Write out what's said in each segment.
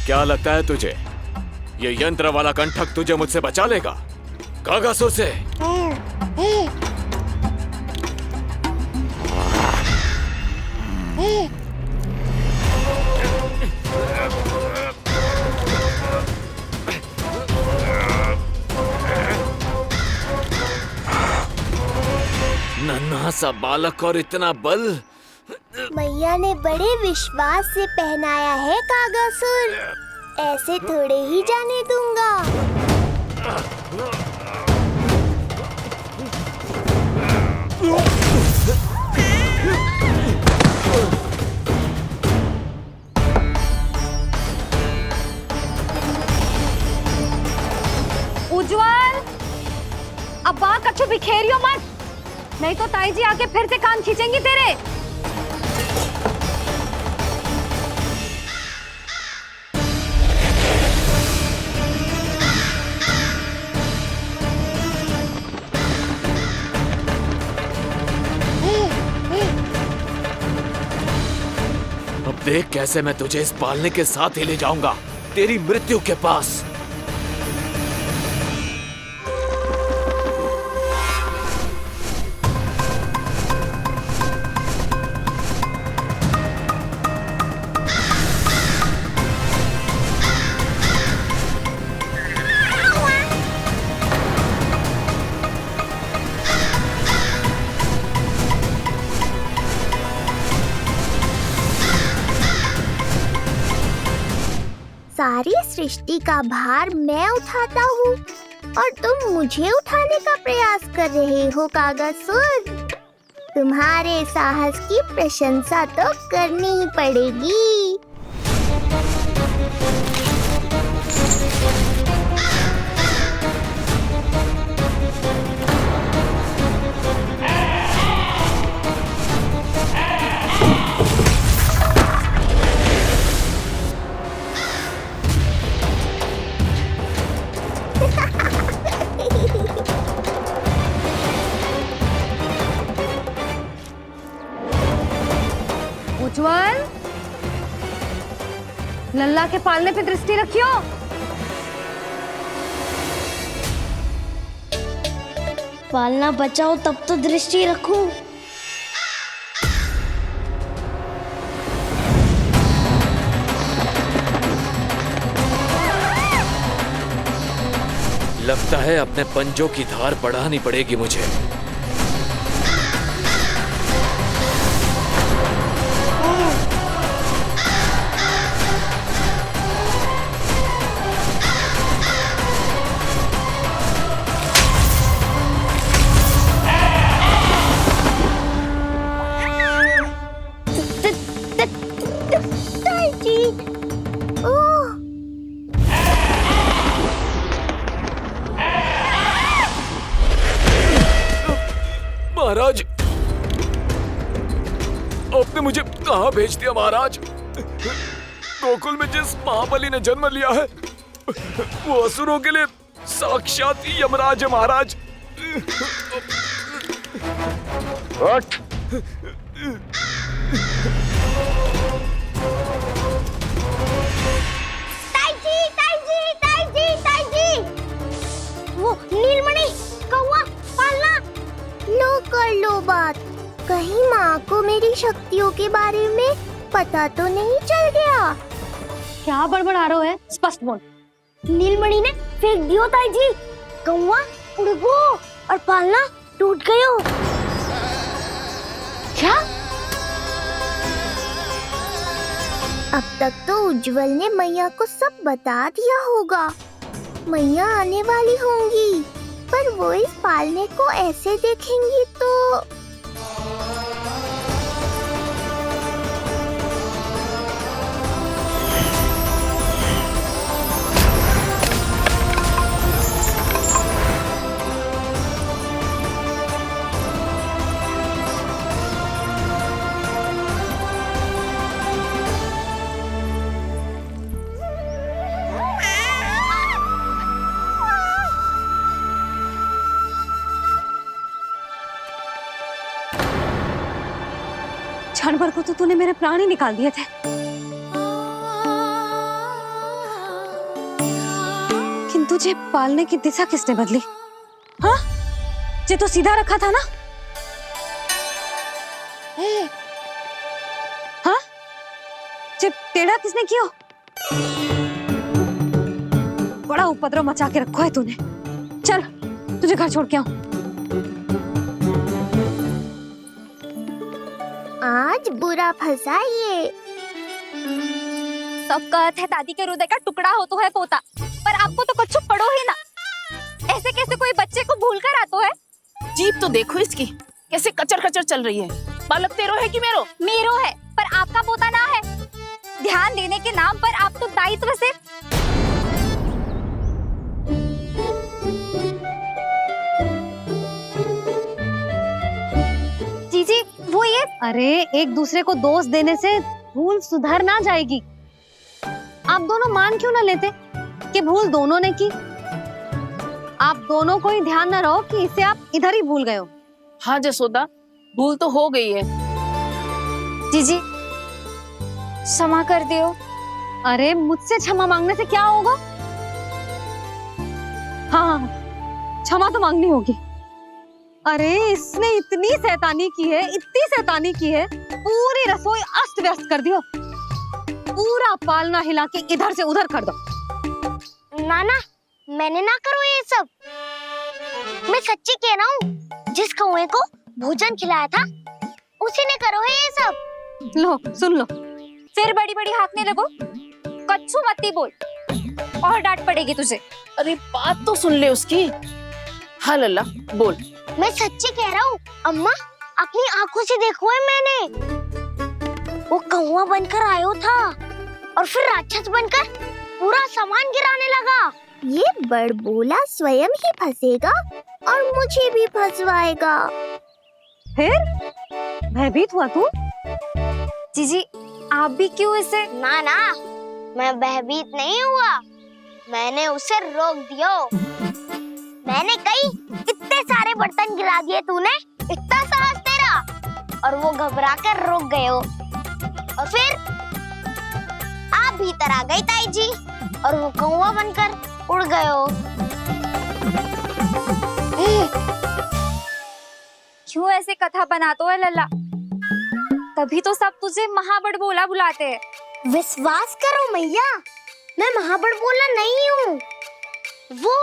क्या लगता है तुझे ये यंत्र वाला कंठक तुझे मुझसे बचा लेगा कागासुर से? नन्हा सा बालक और इतना बल। मैया ने बड़े विश्वास से पहनाया है कागासुर, ऐसे थोड़े ही जाने दूंगा। उज्जवल, अब बात कच्चू बिखेरियो मत, नहीं तो ताई जी आके फिर से कान खींचेंगी तेरे। अब देख कैसे मैं तुझे इस पालने के साथ ही ले जाऊंगा तेरी मृत्यु के पास। सारी सृष्टि का भार मैं उठाता हूँ और तुम मुझे उठाने का प्रयास कर रहे हो कागासुर। तुम्हारे साहस की प्रशंसा तो करनी ही पड़ेगी। उज्जवल, लल्ला के पालने पे दृष्टि रखियो। पालना बचाओ तब तो दृष्टि रखूं। लगता है अपने पंजों की धार बढ़ानी पड़ेगी मुझे। महाराज, आपने मुझे कहाँ भेज दिया महाराज? गोकुल में जिस महाबली ने जन्म लिया है वो असुरों के लिए साक्षात यमराज है महाराज। वो नीलमणि, कौवा, पालना, लो कर लो बात। कहीं माँ को मेरी शक्तियों के बारे में पता तो नहीं चल गया? क्या बड़बड़ा रहे हो है? स्पष्ट बोल। नीलमणि ने फेंक दियो ताई जी। कौवा उड़ गयो और पालना टूट गयो। क्या? अब तक तो उज्जवल ने मैया को सब बता दिया होगा। मैया आने वाली होंगी, पर वो इस पालने को ऐसे देखेंगी तो क्षण भर को तो तूने मेरे प्राण ही निकाल दिए थे। तुझे पालने की दिशा किसने बदली? हाँ, जे तो सीधा रखा था ना? हाँ, जे टेढ़ा किसने किया? बड़ा उपद्रव मचा के रखा है तूने। चल, तुझे घर छोड़ के आऊं। आज बुरा फंसा ये। सब कहत है दादी के हृदय का टुकड़ा हो तो है पोता, पर आपको तो कुछ पड़ो ही ना। ऐसे कैसे कोई बच्चे को भूल कर आतो है? जीप तो देखो इसकी, कैसे कचर कचर चल रही है। बालक तेरो है कि मेरो? मेरो है, पर आपका पोता ना है। ध्यान देने के नाम पर आप तो दायित्व से। जीजी, वो ये। अरे एक दूसरे को दोष देने से भूल सुधर ना जाएगी। आप दोनों मान क्यों ना लेते कि भूल दोनों ने की? आप दोनों को ही ध्यान न रहो कि इसे आप इधर ही भूल गए हो। हाँ जसोदा, भूल तो हो गई है। जीजी, क्षमा कर दियो। अरे मुझसे क्षमा मांगने से क्या होगा? हाँ, क्षमा तो मांगनी होगी। अरे इसने इतनी शैतानी की है, इतनी शैतानी की है, पूरी रसोई अस्त व्यस्त कर दियो। पूरा पालना हिला के इधर से उधर कर दो। नाना, मैंने ना करो ये सब। मैं सच्ची कह रहा हूँ, जिस कौवे को भोजन खिलाया था उसी ने करो है ये सब। लो सुन लो, फिर बड़ी बड़ी हाकने लगो। कच्चू मत बोल, और डांट पड़ेगी तुझे। अरे बात तो सुन ले उसकी। हाँ लल्ला बोल। मैं सच्ची कह रहा हूँ अम्मा, अपनी आंखों से देखो है मैंने। वो कौवा बनकर आयो था और फिर राक्षस बनकर पूरा सामान गिराने लगा। ये बड़बोला स्वयं ही फंसेगा और मुझे भी फंसवाएगा। फिर भयभीत हुआ तू? जीजी, आप भी क्यों इसे? ना ना, मैं भयभीत नहीं हुआ, मैंने उसे रोक दिया। मैंने कही इतने सारे बर्तन गिरा दिए तूने, इतना साहस तेरा, और वो घबरा कर रुक गए हो। और फिर आप भीतर आ गई ताई जी और वो कौवा बनकर उड़ गए हो। क्यों ऐसे कथा बनाते हो लल्ला? तभी तो सब तुझे महाबड़बोला बुलाते हैं। विश्वास करो मैया, मैं महाबड़बोला नहीं हूँ, वो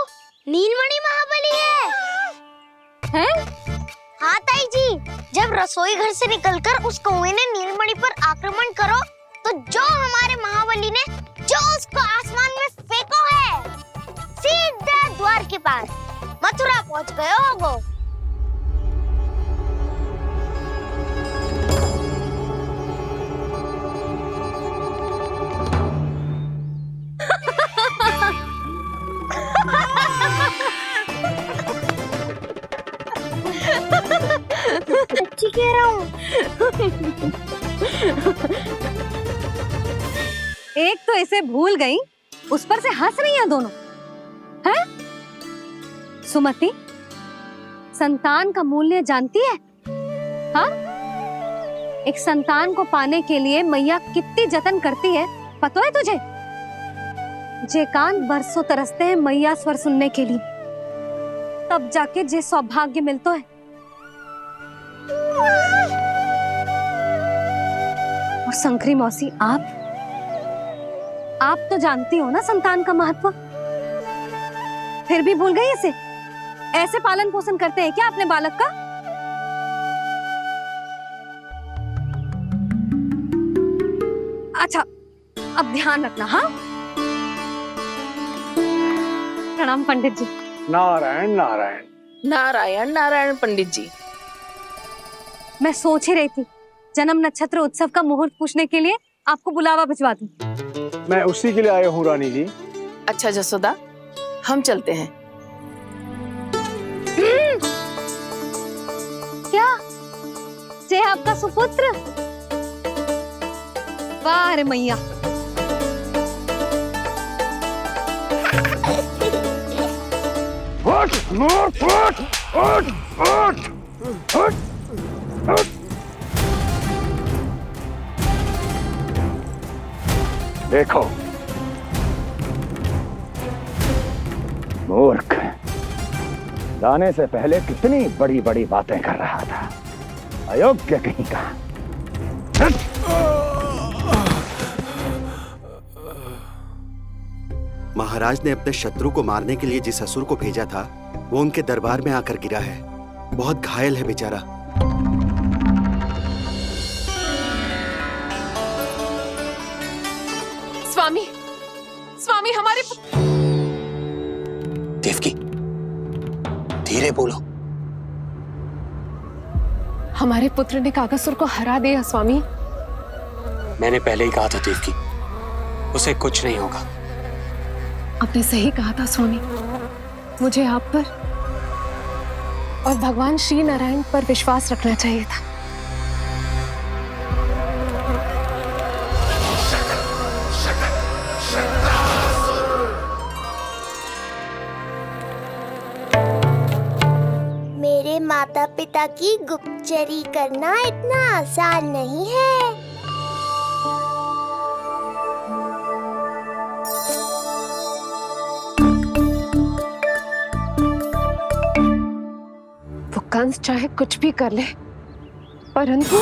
नीलमणि महाबली है। हैं? हाँ ताई जी, जब रसोई घर से निकलकर उस कौवे ने नीलमणि पर आक्रमण करो तो जो हमारे महाबली ने जो उसको आसमान में फेंको है, सीधे द्वार के पास मथुरा पहुंच गए होगो। सच्ची कह रहा हूँ। एक तो इसे भूल गई, उस पर से हंस रही हैं दोनों। हैं? सुमति, संतान का मूल्य जानती है? हाँ? एक संतान को पाने के लिए मैया कितनी जतन करती है, पता है तुझे? जे कान बरसों तरसते हैं मैया स्वर सुनने के लिए, तब जाके जे सौभाग्य मिलता है। और शंकरी मौसी, आप तो जानती हो ना संतान का महत्व, फिर भी भूल गई इसे? ऐसे पालन पोषण करते हैं क्या अपने बालक का? अच्छा, अब ध्यान रखना। हाँ, प्रणाम पंडित जी। नारायण नारायण। नारायण नारायण पंडित जी। मैं सोच ही रही थी जन्म नक्षत्र उत्सव का मुहूर्त पूछने के लिए आपको बुलावा भिजवा दूं। मैं उसी के लिए आया हूँ रानी जी। अच्छा जसोदा, हम चलते हैं। क्या जे आपका सुपुत्र? वाह रे मैया। उठ, उठ, उठ, उठ, उठ, उठ, उठ। देखो, मूर्ख, लाने से पहले कितनी बड़ी बड़ी बातें कर रहा था, अयोग्य कहीं का। महाराज ने अपने शत्रु को मारने के लिए जिस असुर को भेजा था वो उनके दरबार में आकर गिरा है। बहुत घायल है बेचारा। स्वामी, स्वामी हमारे देवकी, धीरे बोलो। हमारे पुत्र ने कागासुर को हरा दिया स्वामी। मैंने पहले ही कहा था देवकी, उसे कुछ नहीं होगा। आपने सही कहा था स्वामी। मुझे आप पर और भगवान श्री नारायण पर विश्वास रखना चाहिए था। मेरे माता पिता की गुप्तचरी करना इतना आसान नहीं है। वो कंस चाहे कुछ भी कर ले, परंतु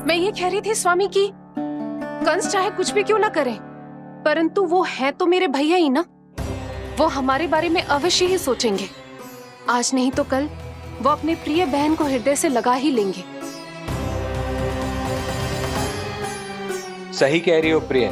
मैं ये कह रही थी स्वामी कि कंस चाहे कुछ भी क्यों ना करे, परंतु वो है तो मेरे भैया ही ना। वो हमारे बारे में अवश्य ही सोचेंगे। आज नहीं तो कल वो अपने प्रिय बहन को हृदय से लगा ही लेंगे। सही कह रही हो प्रिय।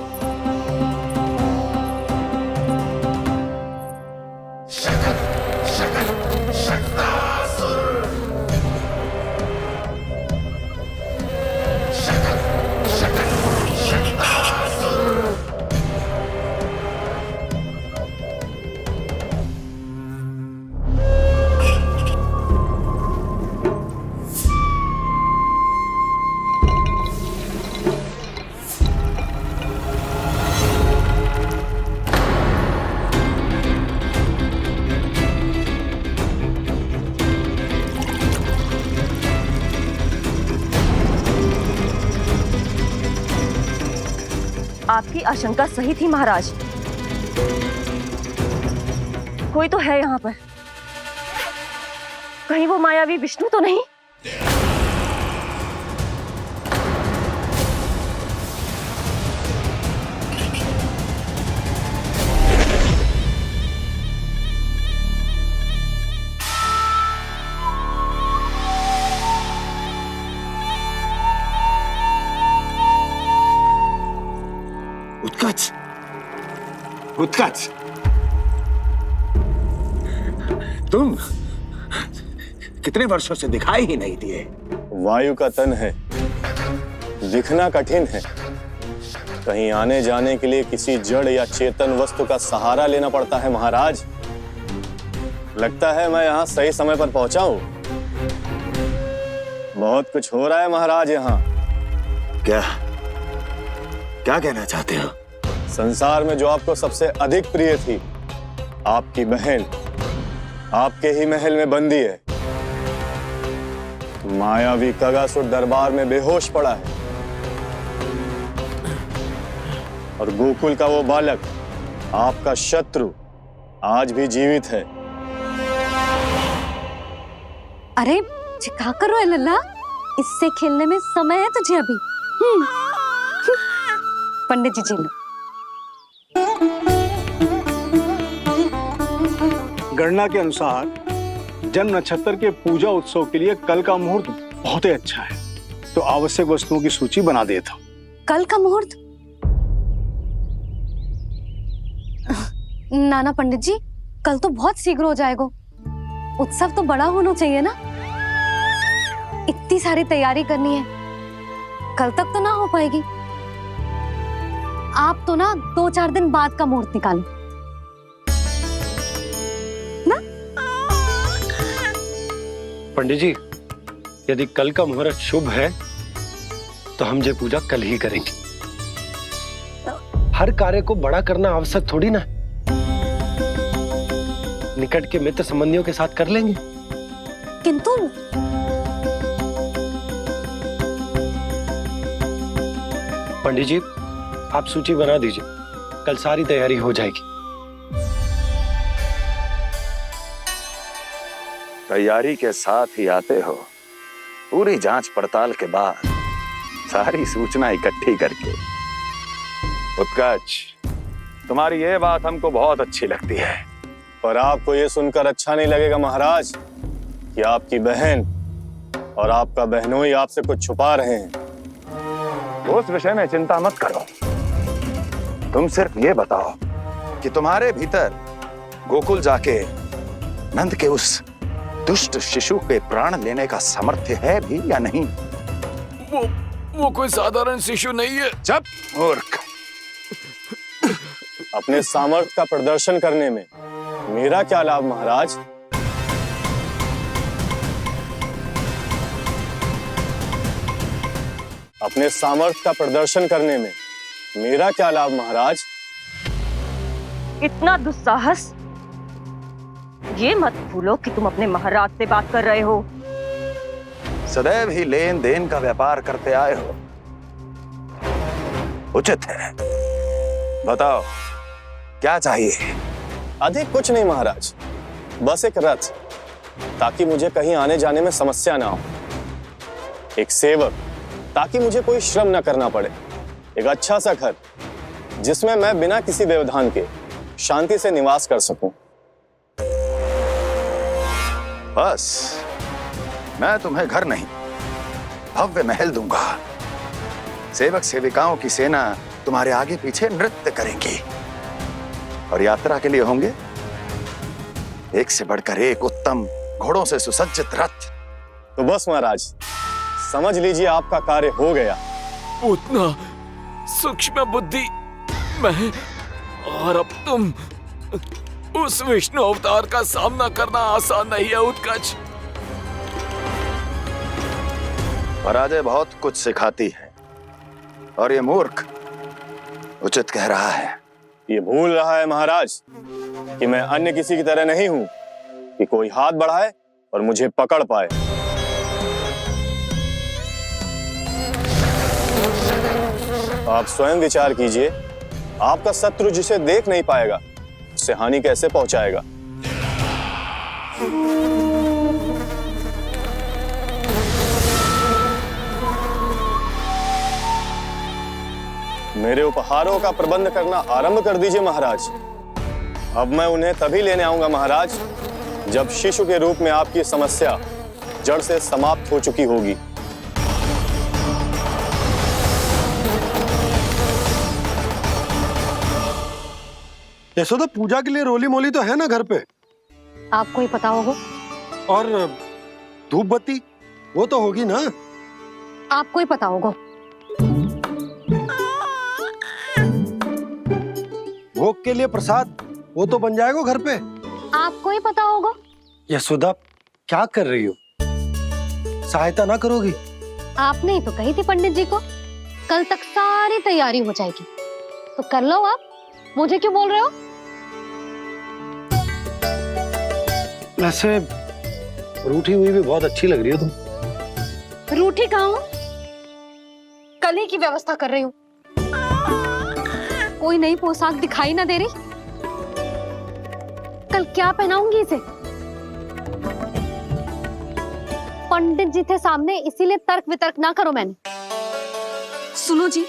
आपकी आशंका सही थी महाराज। कोई तो है यहाँ पर। कहीं वो मायावी विष्णु तो नहीं? उत्कच, उत्कच, तुम कितने वर्षों से दिखाई ही नहीं दिए। वायु का तन है, दिखना कठिन है। कहीं आने जाने के लिए किसी जड़ या चेतन वस्तु का सहारा लेना पड़ता है महाराज। लगता है मैं यहाँ सही समय पर पहुंचा हूँ। बहुत कुछ हो रहा है महाराज यहाँ। क्या क्या कहना चाहते हो? संसार में जो आपको सबसे अधिक प्रिय थी, आपकी बहन आपके ही महल में बंदी है। मायावी कागासुर दरबार में बेहोश पड़ा है और गोकुल का वो बालक, आपका शत्रु, आज भी जीवित है। अरे क्या कर रहे हो लल्ला? इससे खेलने में समय है तुझे अभी। पंडित जी लो। गणना के अनुसार जन्म नक्षत्र के पूजा उत्सव के लिए कल का मुहूर्त बहुत ही अच्छा है, तो आवश्यक वस्तुओं की सूची बना देता हूँ। कल का मुहूर्त? नाना पंडित जी, कल तो बहुत शीघ्र हो जाएगा। उत्सव तो बड़ा होना चाहिए ना। इतनी सारी तैयारी करनी है, कल तक तो ना हो पाएगी। आप तो ना 2-4 दिन बाद का मुहूर्त निकालो ना। पंडित जी, यदि कल का मुहूर्त शुभ है तो हम ये पूजा कल ही करेंगे। हर कार्य को बड़ा करना आवश्यक थोड़ी ना। निकट के मित्र संबंधियों के साथ कर लेंगे। किंतु पंडित जी, आप सूची बना दीजिए, कल सारी तैयारी हो जाएगी। तैयारी के साथ ही आते हो, पूरी जांच पड़ताल के बाद सारी सूचना इकट्ठी करके। उत्कर्ष, तुम्हारी ये बात हमको बहुत अच्छी लगती है। पर आपको ये सुनकर अच्छा नहीं लगेगा महाराज कि आपकी बहन और आपका बहनोई आपसे कुछ छुपा रहे हैं। उस विषय में चिंता मत करो, तुम सिर्फ ये बताओ कि तुम्हारे भीतर गोकुल जाके नंद के उस दुष्ट शिशु के प्राण लेने का सामर्थ्य है भी या नहीं? वो कोई साधारण शिशु नहीं है। चुप मूर्ख। अपने सामर्थ्य का प्रदर्शन करने में मेरा क्या लाभ महाराज? अपने सामर्थ्य का प्रदर्शन करने में मेरा क्या लाभ महाराज? इतना दुस्साहस! ये मत भूलो कि तुम अपने महाराज से बात कर रहे हो। सदैव ही लेन देन का व्यापार करते आए हो, उचित है। बताओ क्या चाहिए? अधिक कुछ नहीं महाराज, बस एक रथ, ताकि मुझे कहीं आने जाने में समस्या ना हो। एक सेवक, ताकि मुझे कोई श्रम न करना पड़े। एक अच्छा सा घर, जिसमें मैं बिना किसी व्यवधान के शांति से निवास कर सकूं। बस, मैं तुम्हें घर नहीं, भव्य महल दूंगा। सेवक सेविकाओं की सेना तुम्हारे आगे पीछे नृत्य करेंगी और यात्रा के लिए होंगे एक से बढ़कर एक उत्तम घोड़ों से सुसज्जित रथ। तो बस महाराज, समझ लीजिए आपका कार्य हो गया। उतना सूक्ष्म बुद्धि मैं, और अब तुम, उस विष्णु अवतार का सामना करना आसान नहीं है उत्कर्ष। पराजय बहुत कुछ सिखाती है और ये मूर्ख उचित कह रहा है। ये भूल रहा है महाराज कि मैं अन्य किसी की तरह नहीं हूं कि कोई हाथ बढ़ाए और मुझे पकड़ पाए। आप स्वयं विचार कीजिए, आपका शत्रु जिसे देख नहीं पाएगा उससे हानि कैसे पहुंचाएगा? मेरे उपहारों का प्रबंध करना आरंभ कर दीजिए महाराज। अब मैं उन्हें तभी लेने आऊंगा महाराज, जब शिशु के रूप में आपकी समस्या जड़ से समाप्त हो चुकी होगी। यशोदा, पूजा के लिए रोली मोली तो है ना घर पे? आपको ही पता होगा। और धूप बत्ती वो तो होगी ना? आपको ही पता होगा। भोग के लिए प्रसाद वो तो बन जाएगा घर पे। आपको ही पता होगा। यशोदा, क्या कर रही हो? सहायता ना करोगी? आपने ही तो कही थी पंडित जी को, कल तक सारी तैयारी हो जाएगी, तो कर लो आप। मुझे क्यों बोल रहे हो? वैसे रूठी हुई भी बहुत अच्छी लग रही हो तुम। रूठी कहाँ हूँ? कल ही की व्यवस्था कर रही हूँ। कोई नई पोशाक दिखाई ना दे रही? कल क्या पहनाऊंगी इसे? पंडित जी थे सामने, इसीलिए तर्क वितर्क ना करो। मैंने सुनो जी,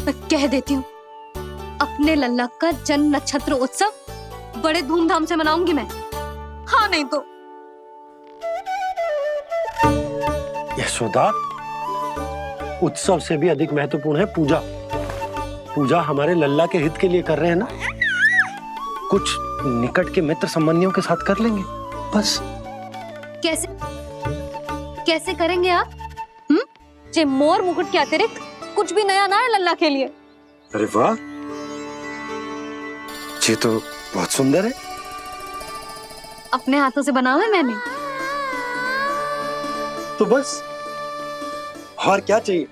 मैं कह देती हूँ, अपने लल्ला का जन्म नक्षत्र उत्सव बड़े धूमधाम से मनाऊंगी मैं। हाँ नहीं तो। यशोदा, उत्सव से भी अधिक महत्वपूर्ण है पूजा। पूजा हमारे लल्ला के हित के लिए कर रहे हैं ना, कुछ निकट के मित्र संबंधियों के साथ कर लेंगे बस। कैसे कैसे करेंगे आप? जे मोर मुकुट के अतिरिक्त कुछ भी नया ना है लल्ला के लिए। अरे वाह, ये तो बहुत सुंदर है। अपने हाथों से बना है मैंने। तो बस, और क्या चाहिए?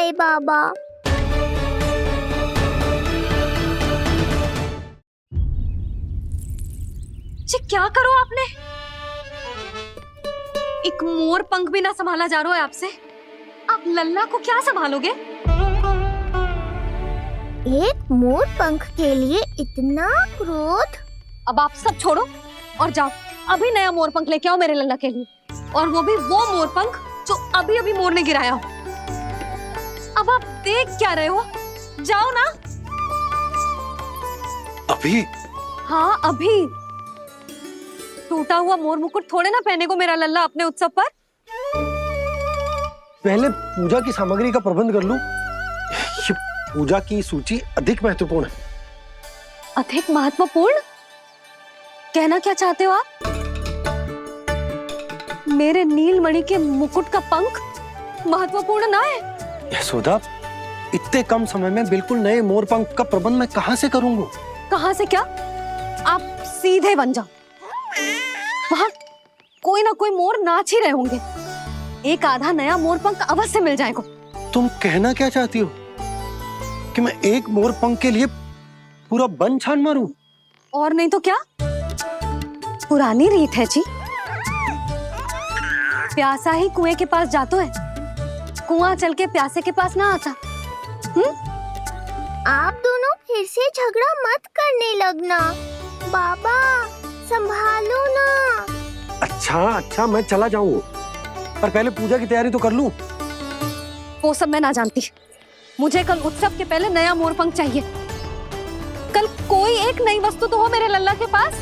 गए बाबा। जी क्या करो आपने? एक मोर पंख भी ना संभाला जा रहा है आपसे। आप लल्ला को क्या संभालोगे? एक मोर पंख के लिए इतना क्रोध? अब आप सब छोड़ो और जाओ, अभी नया मोर पंख लेके आओ मेरे लल्ला के लिए, और वो भी वो मोर पंख जो अभी अभी मोर ने गिराया हो। अब आप देख क्या रहे हो? जाओ ना। अभी? हाँ अभी। टूटा हुआ मोर मुकुट थोड़े ना पहने को मेरा लल्ला अपने उत्सव पर। पहले पूजा की सामग्री का प्रबंध कर लूं। ये पूजा की सूची अधिक महत्वपूर्ण है। अधिक महत्वपूर्ण? कहना क्या चाहते हो आप? मेरे नीलमणि के मुकुट का पंख महत्वपूर्ण ना है? यशोदा, इतने कम समय में बिल्कुल नए मोर पंख का प्रबंध मैं कहां से करूंगा? कहां से क्या? आप सीधे बन जाओ। वहां कोई ना कोई मोर नाच ही रहे होंगे। एक आधा नया मोर पंख अवश्य मिल जाएगा। तुम कहना क्या चाहती हो कि मैं एक मोर पंख के लिए पूरा वन छान मारूं? और नहीं तो क्या? पुरानी रीत है जी। प्यासा ही कुएं के पास जाता है, कुआं चल के प्यासे के पास ना आता। आप दोनों फिर से झगड़ा मत करने लगना। बाबा संभालो ना। अच्छा मैं चला जाऊंगा, पर पहले पूजा की तैयारी तो कर लूं। वो सब मैं ना जानती। मुझे कल उत्सव के पहले नया मोर पंख चाहिए। कल कोई एक नई वस्तु तो हो मेरे लल्ला के पास।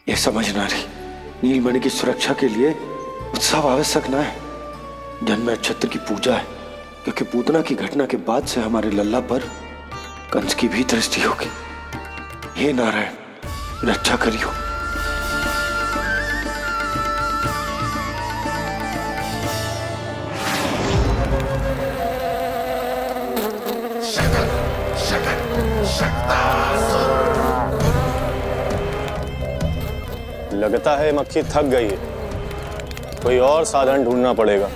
ये समझ ना रही, नीलमणि की सुरक्षा के लिए उत्सव आवश्यक ना है, जन्म नक्षत्र की पूजा है, क्योंकि पूतना की घटना के बाद से हमारे लल्ला पर कंस की भी दृष्टि होगी। हे नारायण, रक्षा करियो। लगता है मक्खी थक गई है, कोई और साधन ढूंढना पड़ेगा।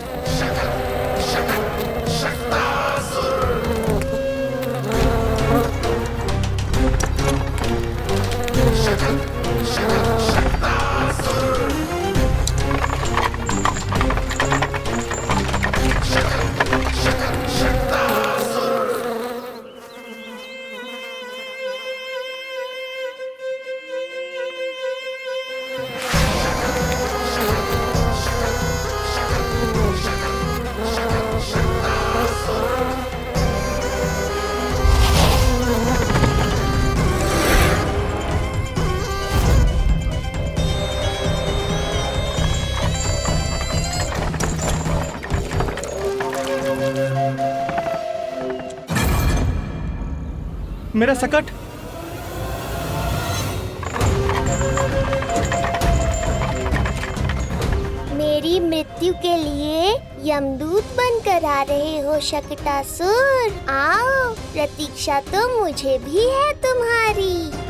मेरा सकट। मेरी मृत्यु के लिए यमदूत बनकर आ रहे हो शकटासुर? आओ, प्रतीक्षा तो मुझे भी है तुम्हारी।